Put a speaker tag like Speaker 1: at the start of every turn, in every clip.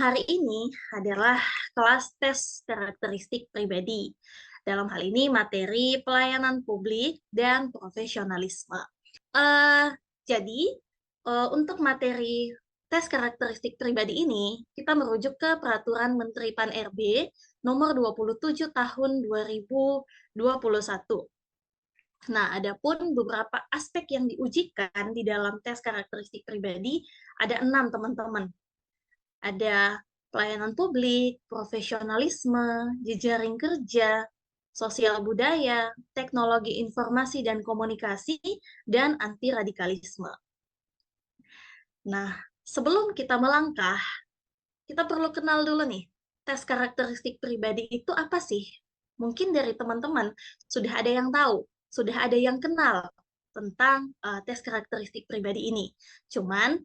Speaker 1: hari ini adalah kelas tes karakteristik pribadi. Dalam hal ini materi pelayanan publik dan profesionalisme. Eh, jadi, untuk materi tes karakteristik pribadi ini, kita merujuk ke Peraturan Menteri Pan-RB nomor 27 tahun 2021. Nah, adapun beberapa aspek yang diujikan di dalam tes karakteristik pribadi ada 6, teman-teman. Ada pelayanan publik, profesionalisme, jejaring kerja, sosial budaya, teknologi informasi dan komunikasi, dan anti radikalisme. Nah, sebelum kita melangkah, kita perlu kenal dulu nih, tes karakteristik pribadi itu apa sih? Mungkin dari teman-teman sudah ada yang tahu, sudah ada yang kenal tentang tes karakteristik pribadi ini. Cuman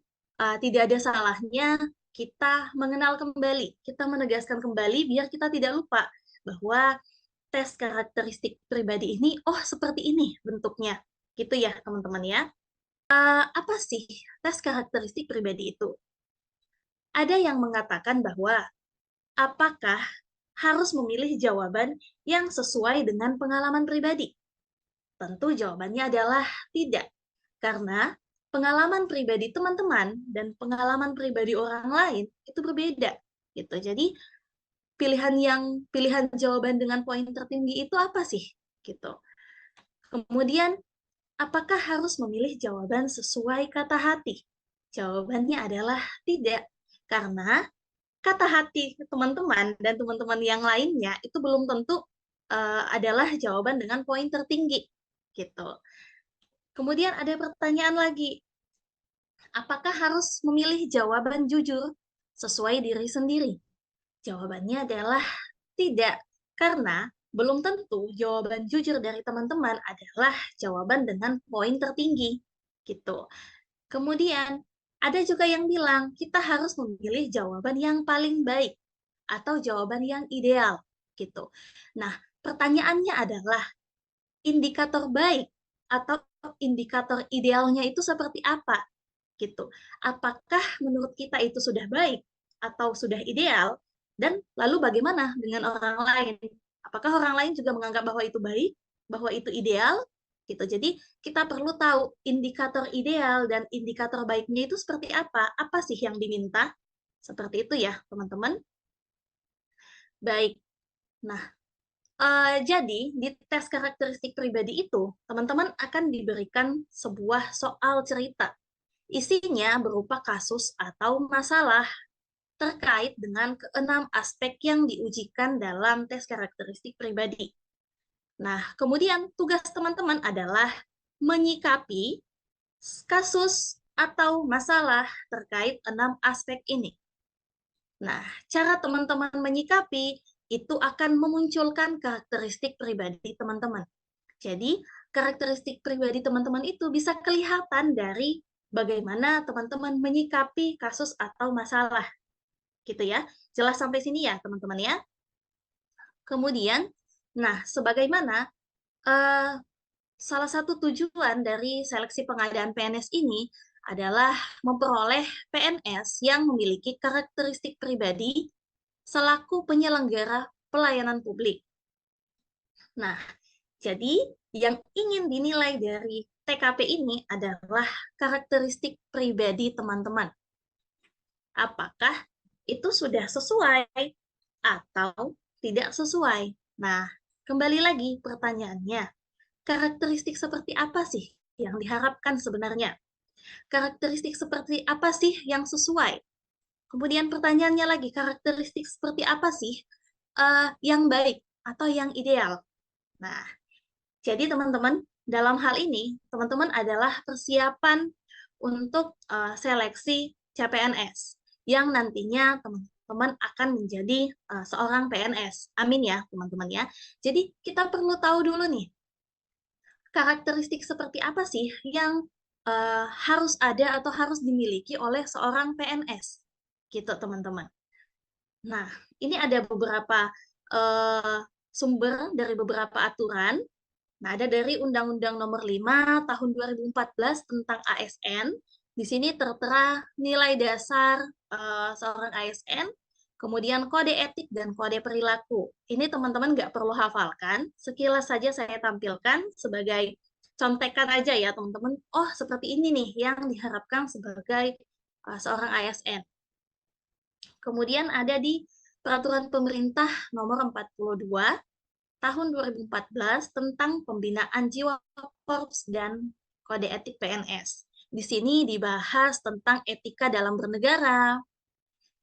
Speaker 1: tidak ada salahnya kita mengenal kembali, kita menegaskan kembali biar kita tidak lupa bahwa tes karakteristik pribadi ini, oh seperti ini bentuknya. Gitu ya teman-teman ya. Apa sih tes karakteristik pribadi itu? Ada yang mengatakan bahwa apakah harus memilih jawaban yang sesuai dengan pengalaman pribadi? Tentu jawabannya adalah tidak. Karena pengalaman pribadi teman-teman dan pengalaman pribadi orang lain itu berbeda gitu. Jadi pilihan jawaban dengan poin tertinggi itu apa sih? Gitu. Kemudian apakah harus memilih jawaban sesuai kata hati? Jawabannya adalah tidak. Karena kata hati teman-teman dan teman-teman yang lainnya itu belum tentu adalah jawaban dengan poin tertinggi gitu. Kemudian ada pertanyaan lagi, apakah harus memilih jawaban jujur sesuai diri sendiri? Jawabannya adalah tidak, karena belum tentu jawaban jujur dari teman-teman adalah jawaban dengan poin tertinggi gitu. Kemudian ada juga yang bilang kita harus memilih jawaban yang paling baik atau jawaban yang ideal gitu. Nah, pertanyaannya adalah indikator baik atau indikator idealnya itu seperti apa gitu. Apakah menurut kita itu sudah baik atau sudah ideal, dan lalu bagaimana dengan orang lain? Apakah orang lain juga menganggap bahwa itu baik, bahwa itu ideal gitu. Jadi kita perlu tahu indikator ideal dan indikator baiknya itu seperti apa sih yang diminta, seperti itu ya teman-teman. Baik, nah jadi di tes karakteristik pribadi itu teman-teman akan diberikan sebuah soal cerita. Isinya berupa kasus atau masalah terkait dengan keenam aspek yang diujikan dalam tes karakteristik pribadi. Nah, kemudian tugas teman-teman adalah menyikapi kasus atau masalah terkait 6 aspek ini. Nah, cara teman-teman menyikapi itu akan memunculkan karakteristik pribadi teman-teman. Jadi, karakteristik pribadi teman-teman itu bisa kelihatan dari bagaimana teman-teman menyikapi kasus atau masalah. Gitu ya. Jelas sampai sini ya, teman-teman ya. Kemudian, nah, sebagaimana salah satu tujuan dari seleksi pengadaan PNS ini adalah memperoleh PNS yang memiliki karakteristik pribadi selaku penyelenggara pelayanan publik. Nah, jadi yang ingin dinilai dari TKP ini adalah karakteristik pribadi teman-teman. Apakah itu sudah sesuai atau tidak sesuai? Nah, kembali lagi pertanyaannya, karakteristik seperti apa sih yang diharapkan sebenarnya? Karakteristik seperti apa sih yang sesuai? Kemudian pertanyaannya lagi, karakteristik seperti apa sih yang baik atau yang ideal? Nah, jadi teman-teman, dalam hal ini, teman-teman adalah persiapan untuk seleksi CPNS, yang nantinya teman-teman akan menjadi seorang PNS. Amin ya, teman-teman ya. Jadi, kita perlu tahu dulu nih, karakteristik seperti apa sih yang harus ada atau harus dimiliki oleh seorang PNS. Gitu, teman-teman. Nah, ini ada beberapa sumber dari beberapa aturan. Nah, ada dari Undang-Undang Nomor 5 Tahun 2014 tentang ASN. Di sini tertera nilai dasar seorang ASN Kemudian kode etik dan kode perilaku. Ini teman-teman nggak perlu hafalkan, sekilas saja saya tampilkan sebagai contekan aja ya teman-teman. Oh, seperti ini nih yang diharapkan sebagai seorang ASN. Kemudian ada di Peraturan Pemerintah Nomor 42 Tahun 2014 tentang Pembinaan Jiwa Korps dan Kode Etik PNS. Di sini dibahas tentang etika dalam bernegara,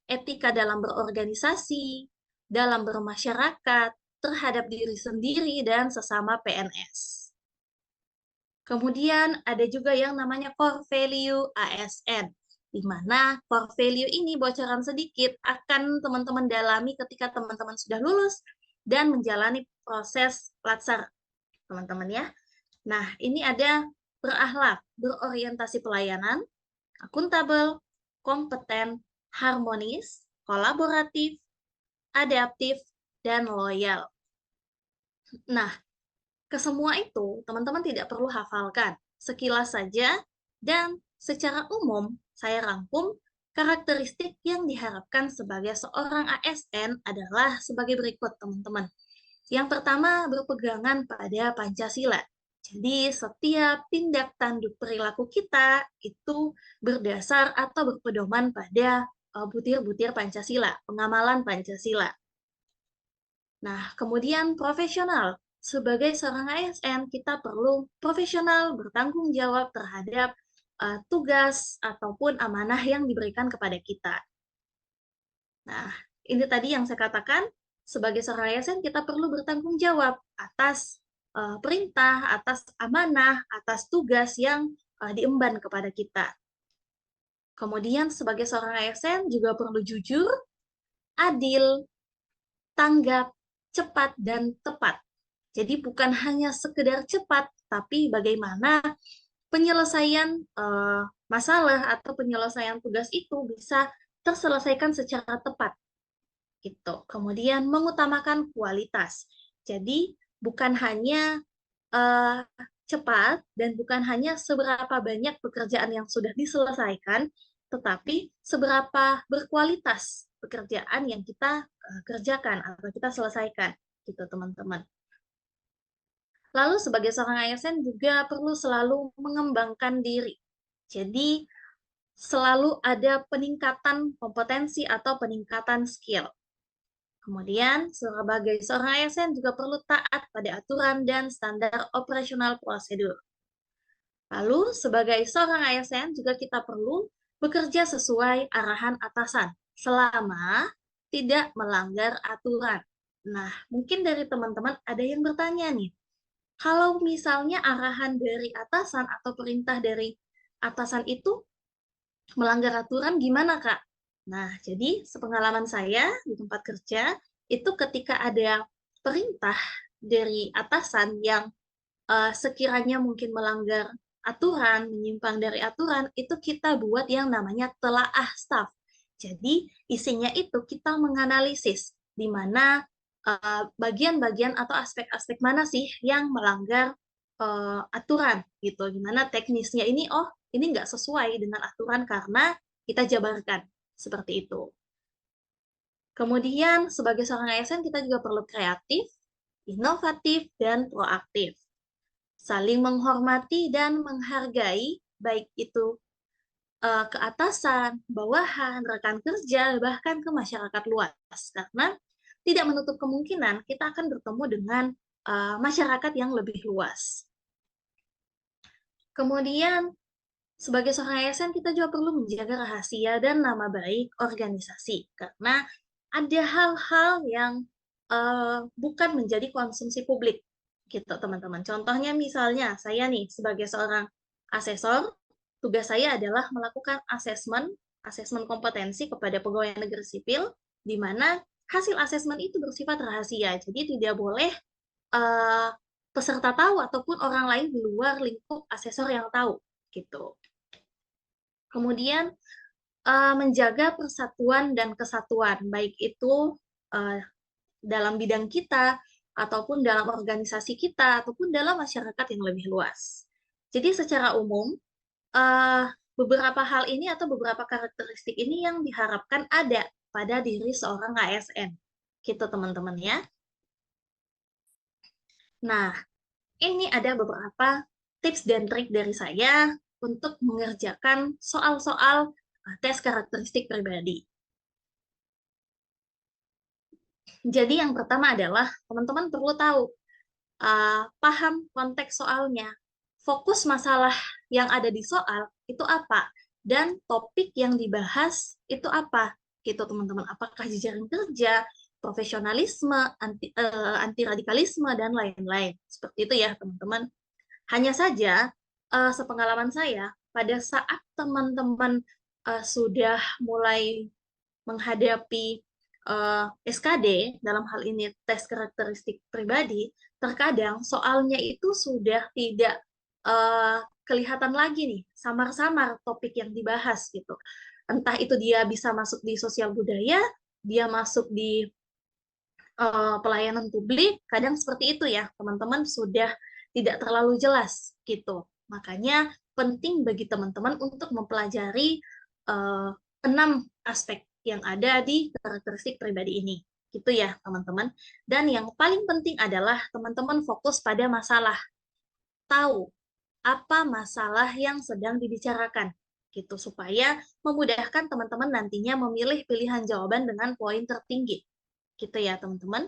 Speaker 1: etika dalam berorganisasi, dalam bermasyarakat, terhadap diri sendiri dan sesama PNS. Kemudian ada juga yang namanya core value ASN, di mana core value ini bocoran sedikit akan teman-teman dalami ketika teman-teman sudah lulus dan menjalani proses latsar, teman-teman ya. Nah, ini ada berakhlak, berorientasi pelayanan, akuntabel, kompeten, harmonis, kolaboratif, adaptif, dan loyal. Nah, kesemua itu teman-teman tidak perlu hafalkan, sekilas saja, dan secara umum saya rangkum karakteristik yang diharapkan sebagai seorang ASN adalah sebagai berikut, teman-teman. Yang pertama, berpegangan pada Pancasila. Jadi, setiap tindak tanduk perilaku kita itu berdasar atau berpedoman pada butir-butir Pancasila, pengamalan Pancasila. Nah, kemudian profesional. Sebagai seorang ASN, kita perlu profesional bertanggung jawab terhadap tugas ataupun amanah yang diberikan kepada kita. Nah, ini tadi yang saya katakan, sebagai seorang ASN kita perlu bertanggung jawab atas perintah, atas amanah, atas tugas yang diemban kepada kita. Kemudian sebagai seorang ASN juga perlu jujur, adil, tanggap, cepat, dan tepat. Jadi bukan hanya sekedar cepat, tapi bagaimana penyelesaian masalah atau penyelesaian tugas itu bisa terselesaikan secara tepat. Gitu. Kemudian mengutamakan kualitas. Jadi bukan hanya cepat dan bukan hanya seberapa banyak pekerjaan yang sudah diselesaikan, tetapi seberapa berkualitas pekerjaan yang kita kerjakan atau kita selesaikan, gitu teman-teman. Lalu sebagai seorang ASN juga perlu selalu mengembangkan diri. Jadi selalu ada peningkatan kompetensi atau peningkatan skill. Kemudian, sebagai seorang ASN juga perlu taat pada aturan dan standar operasional prosedur. Lalu, sebagai seorang ASN juga kita perlu bekerja sesuai arahan atasan selama tidak melanggar aturan. Nah, mungkin dari teman-teman ada yang bertanya nih, kalau misalnya arahan dari atasan atau perintah dari atasan itu melanggar aturan gimana, Kak? Nah, jadi sepengalaman saya di tempat kerja, itu ketika ada perintah dari atasan yang sekiranya mungkin melanggar aturan, menyimpang dari aturan, itu kita buat yang namanya telaah staf. Jadi, isinya itu kita menganalisis di mana bagian-bagian atau aspek-aspek mana sih yang melanggar aturan gitu. Gimana teknisnya ini, oh ini nggak sesuai dengan aturan karena kita jabarkan seperti itu. Kemudian sebagai seorang ASN kita juga perlu kreatif, inovatif, dan proaktif. Saling menghormati dan menghargai, baik itu ke atasan, bawahan, rekan kerja, bahkan ke masyarakat luas. Karena tidak menutup kemungkinan kita akan bertemu dengan masyarakat yang lebih luas. Kemudian, sebagai seorang ASN, kita juga perlu menjaga rahasia dan nama baik organisasi. Karena ada hal-hal yang bukan menjadi konsumsi publik, gitu teman-teman. Contohnya misalnya, saya nih sebagai seorang asesor, tugas saya adalah melakukan asesmen kompetensi kepada pegawai negeri sipil, di mana hasil asesmen itu bersifat rahasia. Jadi tidak boleh peserta tahu ataupun orang lain di luar lingkup asesor yang tahu, gitu. Kemudian menjaga persatuan dan kesatuan, baik itu dalam bidang kita, ataupun dalam organisasi kita, ataupun dalam masyarakat yang lebih luas. Jadi secara umum, beberapa hal ini atau beberapa karakteristik ini yang diharapkan ada pada diri seorang ASN. Gitu teman-teman ya. Nah, ini ada beberapa tips dan trik dari saya untuk mengerjakan soal-soal tes karakteristik pribadi. Jadi yang pertama adalah teman-teman perlu tahu, paham konteks soalnya, fokus masalah yang ada di soal itu apa, dan topik yang dibahas itu apa, gitu teman-teman. Apakah jejaring kerja, profesionalisme, anti radikalisme, dan lain-lain. Seperti itu ya teman-teman. Hanya saja, sepengalaman saya, pada saat teman-teman sudah mulai menghadapi SKD, dalam hal ini tes karakteristik pribadi, terkadang soalnya itu sudah tidak kelihatan lagi nih, samar-samar topik yang dibahas gitu. Entah itu dia bisa masuk di sosial budaya, dia masuk di pelayanan publik, kadang seperti itu ya, teman-teman sudah tidak terlalu jelas gitu. Makanya penting bagi teman-teman untuk mempelajari 6 aspek yang ada di karakteristik pribadi ini. Gitu ya, teman-teman. Dan yang paling penting adalah teman-teman fokus pada masalah. Tahu apa masalah yang sedang dibicarakan gitu supaya memudahkan teman-teman nantinya memilih pilihan jawaban dengan poin tertinggi. Gitu ya, teman-teman.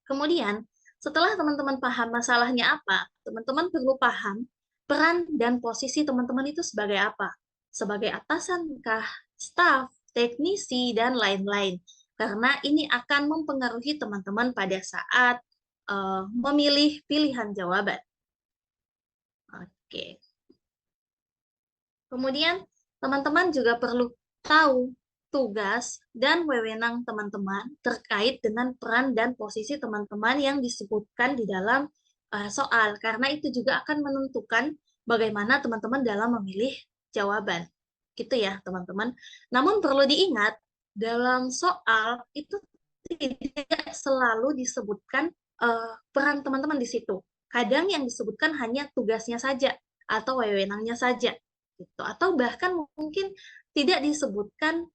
Speaker 1: Kemudian, setelah teman-teman paham masalahnya apa, teman-teman perlu paham peran dan posisi teman-teman itu sebagai apa. Sebagai atasankah, staf, teknisi, dan lain-lain. Karena ini akan mempengaruhi teman-teman pada saat memilih pilihan jawaban. Oke. Kemudian, teman-teman juga perlu tahu tugas dan wewenang teman-teman terkait dengan peran dan posisi teman-teman yang disebutkan di dalam soal, karena itu juga akan menentukan bagaimana teman-teman dalam memilih jawaban. Gitu ya, teman-teman. Namun perlu diingat, dalam soal itu tidak selalu disebutkan peran teman-teman di situ. Kadang yang disebutkan hanya tugasnya saja atau wewenangnya saja gitu. Atau bahkan mungkin tidak disebutkan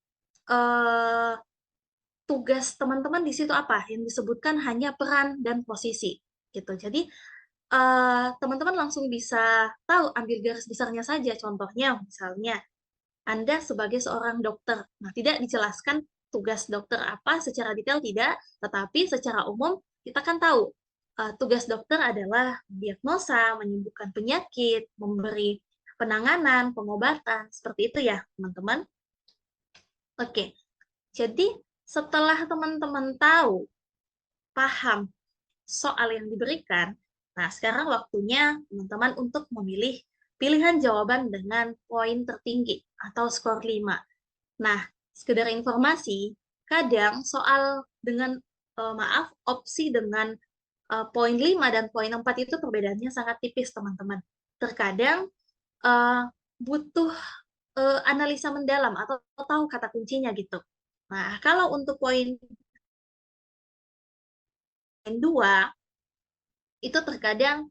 Speaker 1: uh, tugas teman-teman di situ apa, yang disebutkan hanya peran dan posisi gitu. Jadi teman-teman langsung bisa tahu, ambil garis besarnya saja. Contohnya misalnya Anda sebagai seorang dokter, nah tidak dijelaskan tugas dokter apa secara detail, tidak, tetapi secara umum kita kan tahu tugas dokter adalah diagnosa, menyembuhkan penyakit, memberi penanganan, pengobatan, seperti itu ya, teman-teman. Oke, jadi setelah teman-teman tahu, paham soal yang diberikan, nah sekarang waktunya teman-teman untuk memilih pilihan jawaban dengan poin tertinggi atau skor 5. Nah, sekedar informasi, kadang soal dengan, maaf, opsi dengan poin 5 dan poin 4 itu perbedaannya sangat tipis, teman-teman. Terkadang butuh analisa mendalam atau tahu kata kuncinya gitu. Nah, kalau untuk poin 2 itu terkadang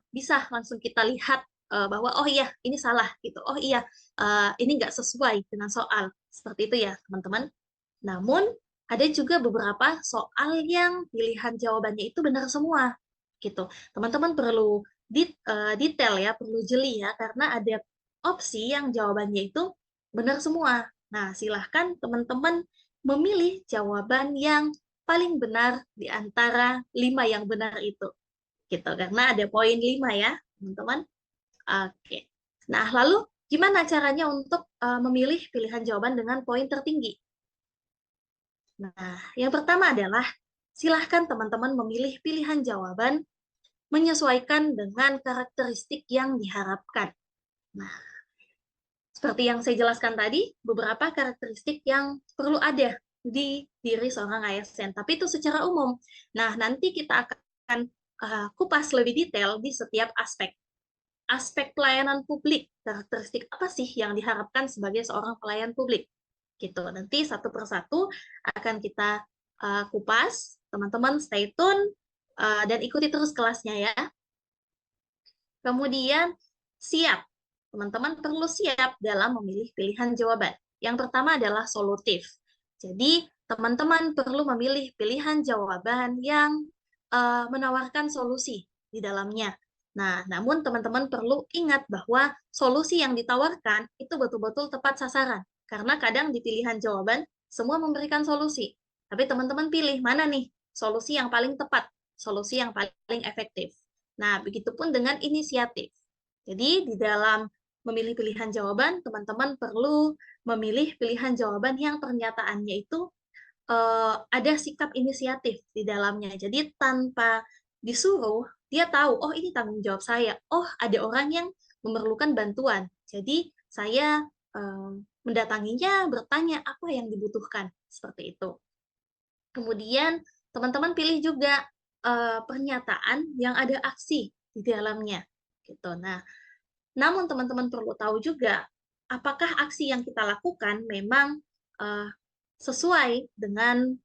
Speaker 1: bisa langsung kita lihat bahwa oh iya ini salah gitu, oh iya ini nggak sesuai dengan soal, seperti itu ya teman-teman. Namun ada juga beberapa soal yang pilihan jawabannya itu benar semua gitu. Teman-teman perlu detail ya, perlu jeli ya, karena ada opsi yang jawabannya itu benar semua. Nah, silahkan teman-teman memilih jawaban yang paling benar di antara 5 yang benar itu. Gitu, karena ada poin 5 ya, teman-teman. Oke. Nah, lalu gimana caranya untuk memilih pilihan jawaban dengan poin tertinggi? Nah, yang pertama adalah silahkan teman-teman memilih pilihan jawaban menyesuaikan dengan karakteristik yang diharapkan. Nah, seperti yang saya jelaskan tadi, beberapa karakteristik yang perlu ada di diri seorang ASN, tapi itu secara umum. Nah, nanti kita akan kupas lebih detail di setiap aspek. Aspek pelayanan publik, karakteristik apa sih yang diharapkan sebagai seorang pelayan publik? Gitu. Nanti satu persatu akan kita kupas. Teman-teman stay tune dan ikuti terus kelasnya ya. Kemudian siap. Teman-teman perlu siap dalam memilih pilihan jawaban. Yang pertama adalah solutif. Jadi, teman-teman perlu memilih pilihan jawaban yang menawarkan solusi di dalamnya. Nah, namun teman-teman perlu ingat bahwa solusi yang ditawarkan itu betul-betul tepat sasaran. Karena kadang di pilihan jawaban, semua memberikan solusi. Tapi teman-teman pilih mana nih solusi yang paling tepat, solusi yang paling efektif. Nah, begitupun dengan inisiatif. Jadi, di dalam memilih pilihan jawaban, teman-teman perlu memilih pilihan jawaban yang pernyataannya itu ada sikap inisiatif di dalamnya. Jadi tanpa disuruh, dia tahu, oh ini tanggung jawab saya. Oh, ada orang yang memerlukan bantuan. Jadi saya mendatanginya, bertanya apa yang dibutuhkan. Seperti itu. Kemudian teman-teman pilih juga pernyataan yang ada aksi di dalamnya. Gitu. Nah, namun teman-teman perlu tahu juga apakah aksi yang kita lakukan memang uh, sesuai dengan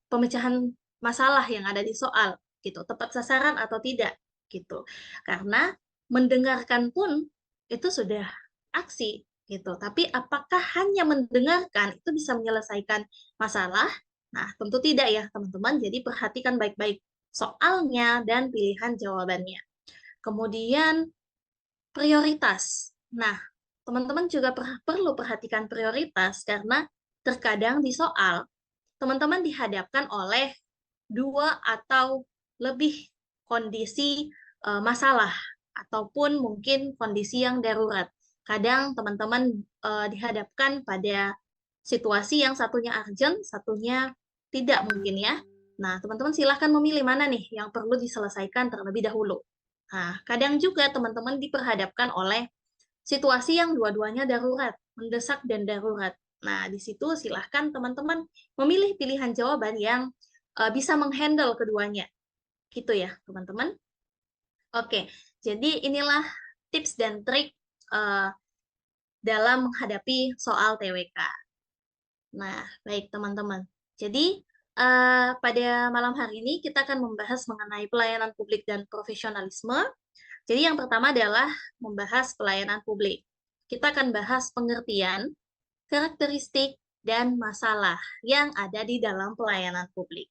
Speaker 1: pemecahan masalah yang ada di soal, gitu, tepat sasaran atau tidak, gitu. Karena mendengarkan pun itu sudah aksi, gitu. Tapi apakah hanya mendengarkan itu bisa menyelesaikan masalah? Nah, tentu tidak ya, teman-teman. Jadi perhatikan baik-baik soalnya dan pilihan jawabannya. Kemudian prioritas. Nah, teman-teman juga perlu perhatikan prioritas karena terkadang di soal, teman-teman dihadapkan oleh dua atau lebih kondisi masalah ataupun mungkin kondisi yang darurat. Kadang teman-teman dihadapkan pada situasi yang satunya urgent, satunya tidak mungkin ya. Nah, teman-teman silahkan memilih mana nih yang perlu diselesaikan terlebih dahulu. Nah, kadang juga teman-teman diperhadapkan oleh situasi yang dua-duanya darurat, mendesak dan darurat. Nah, di situ silahkan teman-teman memilih pilihan jawaban yang bisa menghandle keduanya. Gitu ya, teman-teman. Oke, jadi inilah tips dan trik dalam menghadapi soal TWK. Nah, baik teman-teman. Jadi, pada malam hari ini kita akan membahas mengenai pelayanan publik dan profesionalisme. Jadi yang pertama adalah membahas pelayanan publik. Kita akan bahas pengertian, karakteristik, dan masalah yang ada di dalam pelayanan publik.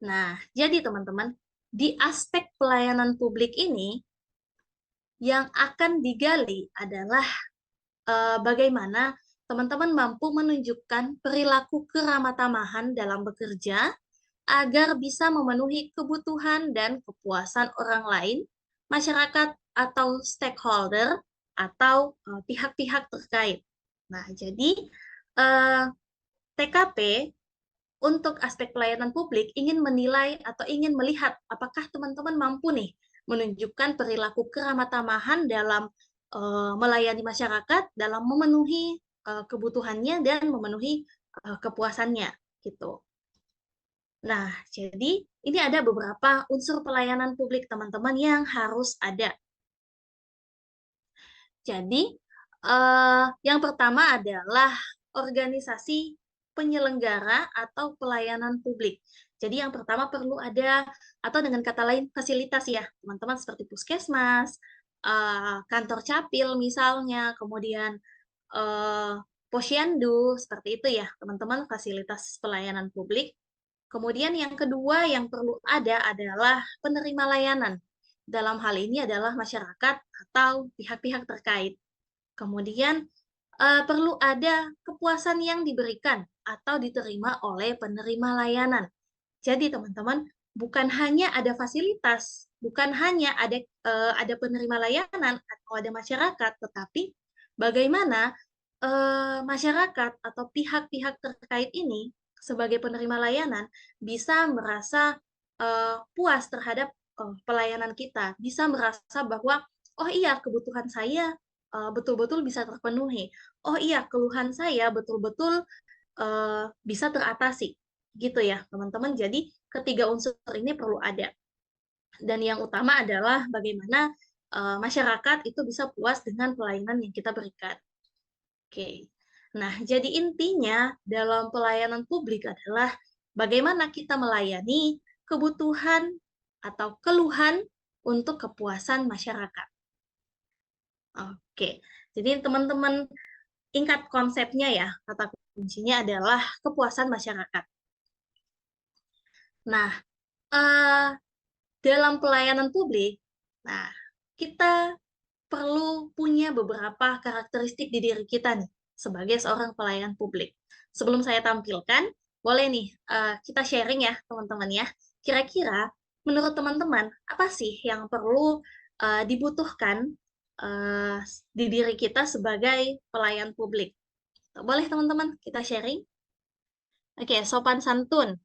Speaker 1: Nah, jadi teman-teman, di aspek pelayanan publik ini, yang akan digali adalah bagaimana teman-teman mampu menunjukkan perilaku keramah tamahan dalam bekerja agar bisa memenuhi kebutuhan dan kepuasan orang lain, masyarakat atau stakeholder atau pihak-pihak terkait. Nah, jadi TKP untuk aspek pelayanan publik ingin menilai atau ingin melihat apakah teman-teman mampu nih menunjukkan perilaku keramah tamahan dalam melayani masyarakat, dalam memenuhi kebutuhannya dan memenuhi kepuasannya gitu. Nah, jadi ini ada beberapa unsur pelayanan publik teman-teman yang harus ada. Jadi, yang pertama adalah organisasi penyelenggara atau pelayanan publik. Jadi yang pertama perlu ada, atau dengan kata lain fasilitas ya, teman-teman seperti puskesmas, kantor capil misalnya, kemudian posyandu, seperti itu ya, teman-teman fasilitas pelayanan publik. Kemudian yang kedua yang perlu ada adalah penerima layanan. Dalam hal ini adalah masyarakat atau pihak-pihak terkait. Kemudian perlu ada kepuasan yang diberikan atau diterima oleh penerima layanan. Jadi teman-teman, bukan hanya ada fasilitas, bukan hanya ada penerima layanan atau ada masyarakat, tetapi bagaimana masyarakat atau pihak-pihak terkait ini sebagai penerima layanan bisa merasa puas terhadap pelayanan kita, bisa merasa bahwa oh iya kebutuhan saya betul-betul bisa terpenuhi, oh iya keluhan saya betul-betul bisa teratasi, gitu ya teman-teman. Jadi ketiga unsur ini perlu ada. Dan yang utama adalah bagaimana masyarakat itu bisa puas dengan pelayanan yang kita berikan. Oke. Nah, jadi intinya dalam pelayanan publik adalah bagaimana kita melayani kebutuhan atau keluhan untuk kepuasan masyarakat. Oke. Jadi teman-teman ingat konsepnya ya, kata kuncinya adalah kepuasan masyarakat. Nah, eh, dalam pelayanan publik, nah, kita perlu punya beberapa karakteristik di diri kita nih, sebagai seorang pelayan publik. Sebelum saya tampilkan, boleh nih kita sharing ya, teman-teman ya. Kira-kira menurut teman-teman, apa sih yang perlu dibutuhkan eh, di diri kita sebagai pelayan publik? Boleh teman-teman kita sharing? Oke, sopan santun.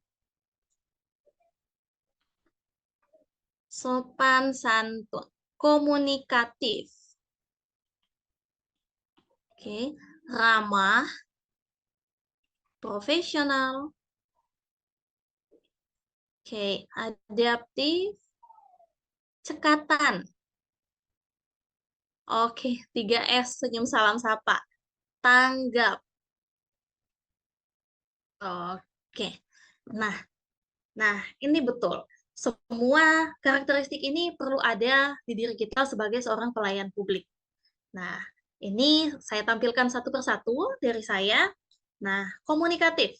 Speaker 1: Sopan santun. Komunikatif. Oke, ramah, profesional. Oke, adaptif, cekatan. Oke, 3S, senyum salam sapa. Tanggap. Oke. Nah, nah, ini betul. Semua karakteristik ini perlu ada di diri kita sebagai seorang pelayan publik. Nah, ini saya tampilkan satu persatu dari saya. Nah, komunikatif.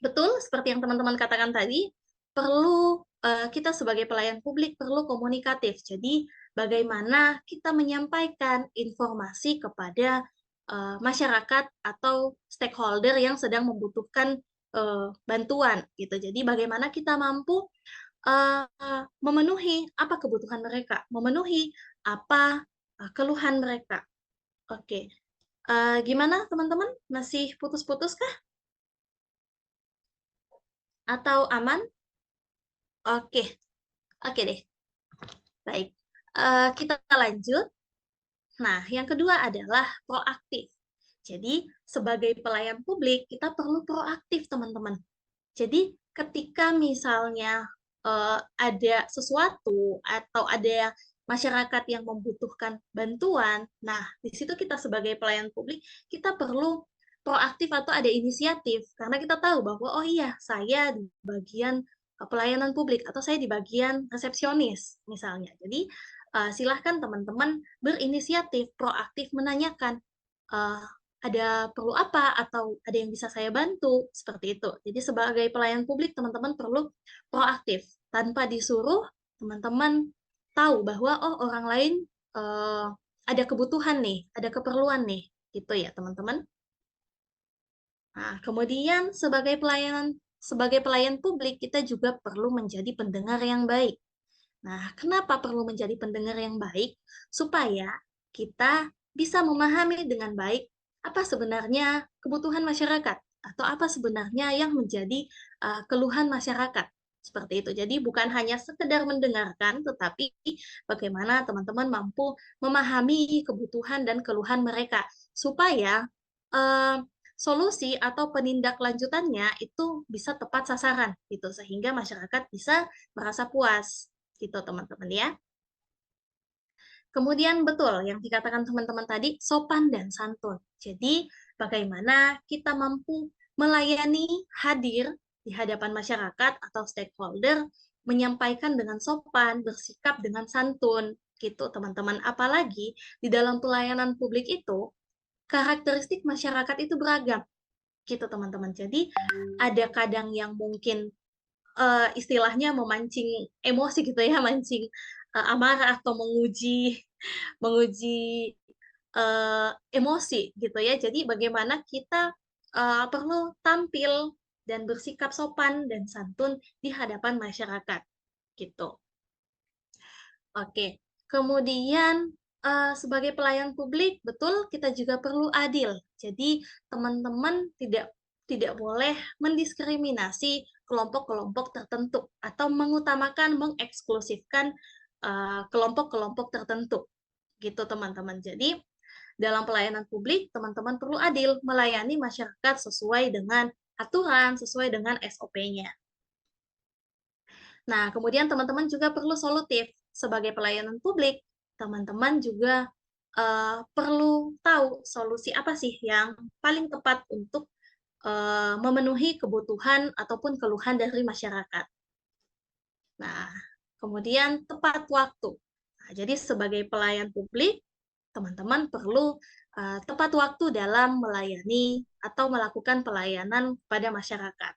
Speaker 1: Betul, seperti yang teman-teman katakan tadi, perlu kita sebagai pelayan publik perlu komunikatif. Jadi, bagaimana kita menyampaikan informasi kepada masyarakat atau stakeholder yang sedang membutuhkan bantuan, gitu. Jadi, bagaimana kita mampu memenuhi apa kebutuhan mereka, memenuhi apa keluhan mereka. Oke, gimana teman-teman? Masih putus-putus kah? Atau aman? Oke, oke deh. Baik. Kita lanjut. Nah, yang kedua adalah proaktif. Jadi, sebagai pelayan publik, kita perlu proaktif, teman-teman. Jadi, ketika misalnya ada sesuatu atau ada masyarakat yang membutuhkan bantuan, nah, di situ kita sebagai pelayan publik, kita perlu proaktif atau ada inisiatif. Karena kita tahu bahwa, oh iya, saya di bagian pelayanan publik atau saya di bagian resepsionis, misalnya. Jadi, silahkan teman-teman berinisiatif, proaktif menanyakan, eh, ada perlu apa atau ada yang bisa saya bantu, seperti itu. Jadi sebagai pelayan publik, teman-teman perlu proaktif. Tanpa disuruh, teman-teman tahu bahwa, oh, orang lain eh, ada kebutuhan nih, ada keperluan nih, gitu ya, teman-teman. Nah, kemudian sebagai pelayan publik, kita juga perlu menjadi pendengar yang baik. Nah, kenapa perlu menjadi pendengar yang baik? Supaya kita bisa memahami dengan baik apa sebenarnya kebutuhan masyarakat atau apa sebenarnya yang menjadi keluhan masyarakat. Seperti itu. Jadi bukan hanya sekedar mendengarkan, tetapi bagaimana teman-teman mampu memahami kebutuhan dan keluhan mereka supaya eh, solusi atau penindaklanjutannya itu bisa tepat sasaran gitu sehingga masyarakat bisa merasa puas gitu teman-teman ya. Kemudian betul yang dikatakan teman-teman tadi, sopan dan santun. Jadi bagaimana kita mampu melayani, hadir di hadapan masyarakat atau stakeholder, menyampaikan dengan sopan, bersikap dengan santun gitu teman-teman. Apalagi di dalam pelayanan publik itu karakteristik masyarakat itu beragam gitu teman-teman. Jadi ada kadang yang mungkin istilahnya memancing emosi gitu ya, mancing amarah atau menguji menguji emosi gitu ya. Jadi bagaimana kita perlu tampil dan bersikap sopan dan santun di hadapan masyarakat gitu. Oke, kemudian sebagai pelayan publik, betul kita juga perlu adil. Jadi teman-teman tidak boleh mendiskriminasi kelompok-kelompok tertentu atau mengutamakan, mengeksklusifkan kelompok-kelompok tertentu. Gitu teman-teman. Jadi dalam pelayanan publik, teman-teman perlu adil melayani masyarakat sesuai dengan aturan, sesuai dengan SOP-nya. Nah, kemudian teman-teman juga perlu solutif. Sebagai pelayanan publik, teman-teman juga perlu tahu solusi apa sih yang paling tepat untuk memenuhi kebutuhan ataupun keluhan dari masyarakat. Nah, kemudian tepat waktu. Nah, jadi sebagai pelayan publik, teman-teman perlu tepat waktu dalam melayani atau melakukan pelayanan pada masyarakat.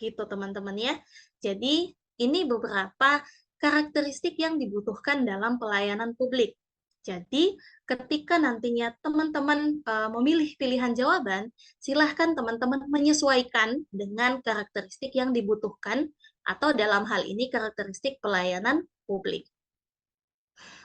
Speaker 1: Gitu teman-teman ya. Jadi ini beberapa karakteristik yang dibutuhkan dalam pelayanan publik. Jadi ketika nantinya teman-teman memilih pilihan jawaban, silahkan teman-teman menyesuaikan dengan karakteristik yang dibutuhkan atau dalam hal ini karakteristik pelayanan publik.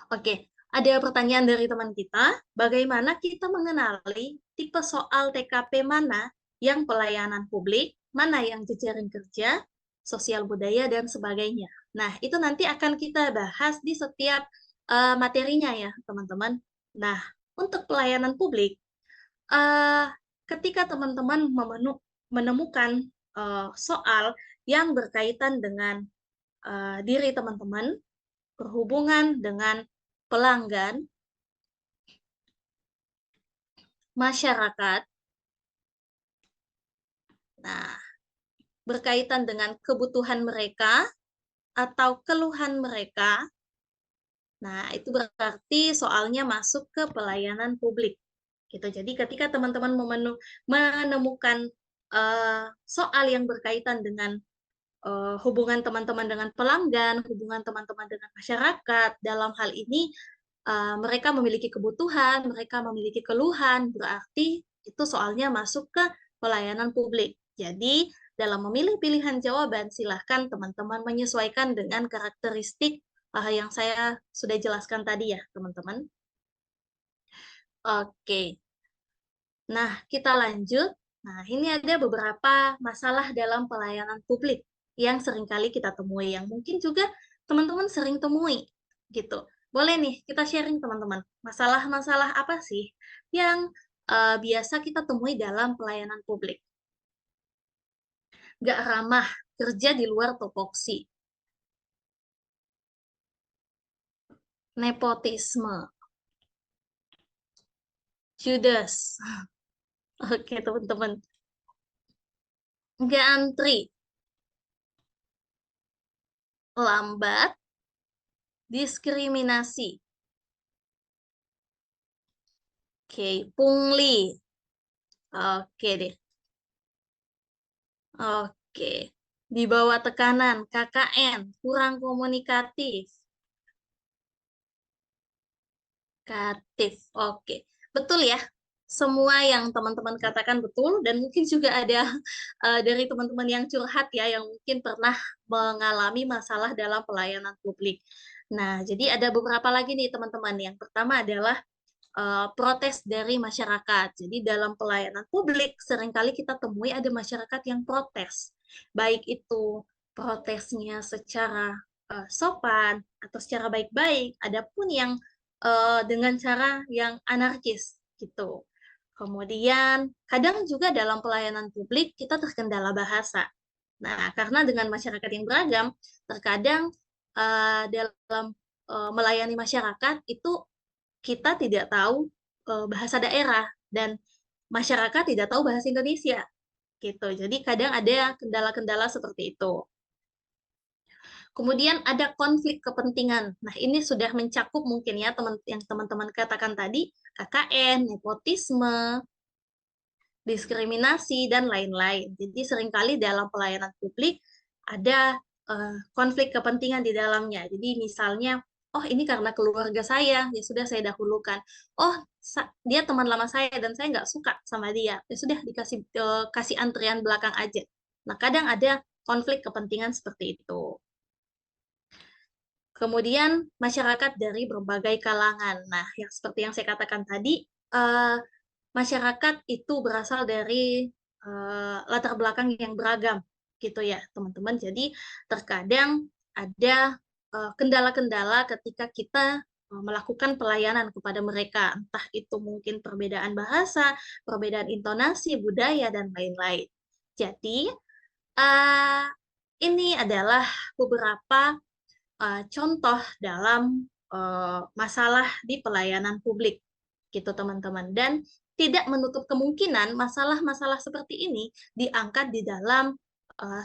Speaker 1: Oke, ada pertanyaan dari teman kita, bagaimana kita mengenali tipe soal TKP mana yang pelayanan publik, mana yang jejaring kerja, sosial budaya, dan sebagainya. Nah, itu nanti akan kita bahas di setiap materinya ya, teman-teman. Nah, untuk pelayanan publik, uh, ketika teman-teman menemukan soal yang berkaitan dengan diri teman-teman, berhubungan dengan pelanggan, masyarakat, nah, berkaitan dengan kebutuhan mereka atau keluhan mereka, nah, itu berarti soalnya masuk ke pelayanan publik. Gitu. Jadi ketika teman-teman menemukan soal yang berkaitan dengan hubungan teman-teman dengan pelanggan, hubungan teman-teman dengan masyarakat, dalam hal ini mereka memiliki kebutuhan, mereka memiliki keluhan, berarti itu soalnya masuk ke pelayanan publik. Jadi, dalam memilih pilihan jawaban, silahkan teman-teman menyesuaikan dengan karakteristik yang saya sudah jelaskan tadi ya, teman-teman. Oke. Nah, kita lanjut. Nah, ini ada beberapa masalah dalam pelayanan publik yang seringkali kita temui, yang mungkin juga teman-teman sering temui, gitu. Boleh nih, kita sharing teman-teman. Masalah-masalah apa sih yang biasa kita temui dalam pelayanan publik? Nggak ramah, kerja di luar topoksi, nepotisme, judes. Oke, teman-teman. Nggak antri, lambat, diskriminasi. Oke, pungli. Oke deh. Oke. Di bawah tekanan, KKN, kurang komunikatif. Kreatif. Oke. Betul ya. Semua yang teman-teman katakan betul dan mungkin juga ada dari teman-teman yang curhat ya yang mungkin pernah mengalami masalah dalam pelayanan publik. Nah, jadi ada beberapa lagi nih teman-teman. Yang pertama adalah protes dari masyarakat. Jadi dalam pelayanan publik seringkali kita temui ada masyarakat yang protes. Baik itu protesnya secara sopan atau secara baik-baik, adapun yang dengan cara yang anarkis gitu. Kemudian kadang juga dalam pelayanan publik kita terkendala bahasa. Nah, karena dengan masyarakat yang beragam, terkadang dalam melayani masyarakat itu kita tidak tahu bahasa daerah dan masyarakat tidak tahu bahasa Indonesia gitu. Jadi kadang ada kendala-kendala seperti itu. Kemudian ada konflik kepentingan. Nah, ini sudah mencakup mungkin ya yang teman-teman katakan tadi, KKN, nepotisme, diskriminasi dan lain-lain. Jadi seringkali dalam pelayanan publik ada konflik kepentingan di dalamnya. Jadi misalnya, oh ini karena keluarga saya, ya sudah saya dahulukan. Oh dia teman lama saya dan saya nggak suka sama dia, ya sudah dikasih kasih antrian belakang aja. Nah kadang ada konflik kepentingan seperti itu. Kemudian masyarakat dari berbagai kalangan. Nah yang seperti yang saya katakan tadi, masyarakat itu berasal dari latar belakang yang beragam gitu ya teman-teman. Jadi terkadang ada kendala-kendala ketika kita melakukan pelayanan kepada mereka, entah itu mungkin perbedaan bahasa, perbedaan intonasi, budaya dan lain-lain. Jadi ini adalah beberapa contoh dalam masalah di pelayanan publik gitu teman-teman, dan tidak menutup kemungkinan masalah-masalah seperti ini diangkat di dalam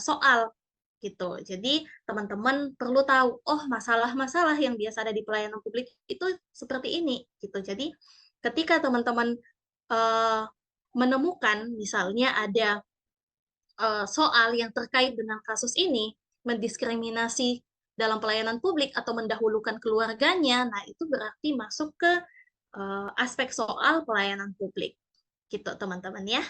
Speaker 1: soal gitu. Jadi teman-teman perlu tahu, oh masalah-masalah yang biasa ada di pelayanan publik itu seperti ini gitu. Jadi ketika teman-teman eee, menemukan misalnya ada soal yang terkait dengan kasus ini, mendiskriminasi dalam pelayanan publik atau mendahulukan keluarganya, nah itu berarti masuk ke, aspek soal pelayanan publik, gitu teman-teman ya.